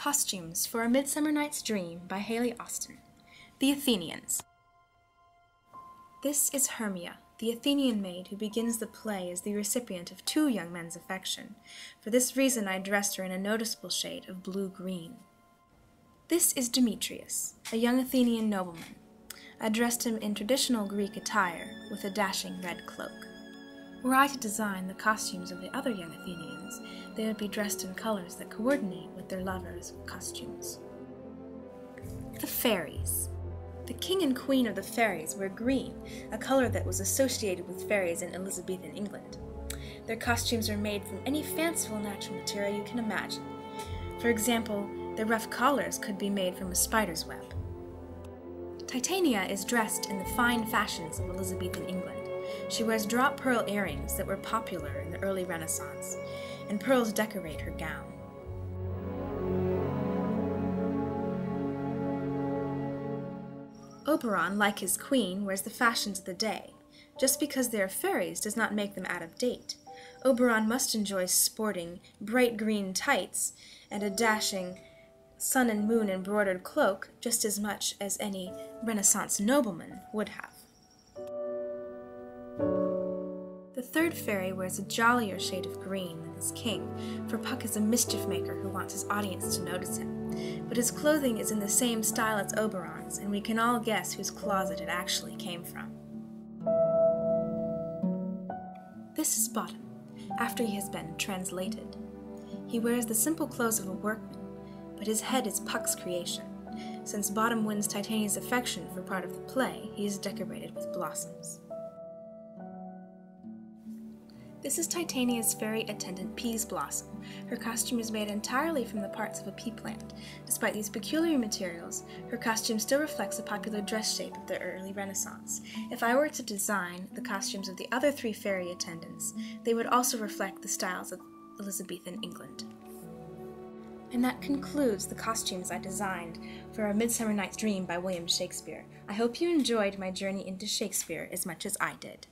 Costumes for A Midsummer Night's Dream by Haley Austen. The Athenians. This is Hermia, the Athenian maid who begins the play as the recipient of two young men's affection. For this reason I dressed her in a noticeable shade of blue-green. This is Demetrius, a young Athenian nobleman. I dressed him in traditional Greek attire with a dashing red cloak. Were I to design the costumes of the other young Athenians, they would be dressed in colors that coordinate with their lovers' costumes. The Fairies. The king and queen of the fairies were green, a color that was associated with fairies in Elizabethan England. Their costumes are made from any fanciful natural material you can imagine. For example, their rough collars could be made from a spider's web. Titania is dressed in the fine fashions of Elizabethan England. She wears drop pearl earrings that were popular in the early Renaissance, and pearls decorate her gown. Oberon, like his queen, wears the fashions of the day. Just because they are fairies does not make them out of date. Oberon must enjoy sporting bright green tights and a dashing sun and moon embroidered cloak just as much as any Renaissance nobleman would have. The third fairy wears a jollier shade of green than his king, for Puck is a mischief maker who wants his audience to notice him. But his clothing is in the same style as Oberon's, and we can all guess whose closet it actually came from. This is Bottom, after he has been translated. He wears the simple clothes of a workman, but his head is Puck's creation. Since Bottom wins Titania's affection for part of the play, he is decorated with blossoms. This is Titania's fairy attendant Peas Blossom. Her costume is made entirely from the parts of a pea plant. Despite these peculiar materials, her costume still reflects a popular dress shape of the early Renaissance. If I were to design the costumes of the other three fairy attendants, they would also reflect the styles of Elizabethan England. And that concludes the costumes I designed for A Midsummer Night's Dream by William Shakespeare. I hope you enjoyed my journey into Shakespeare as much as I did.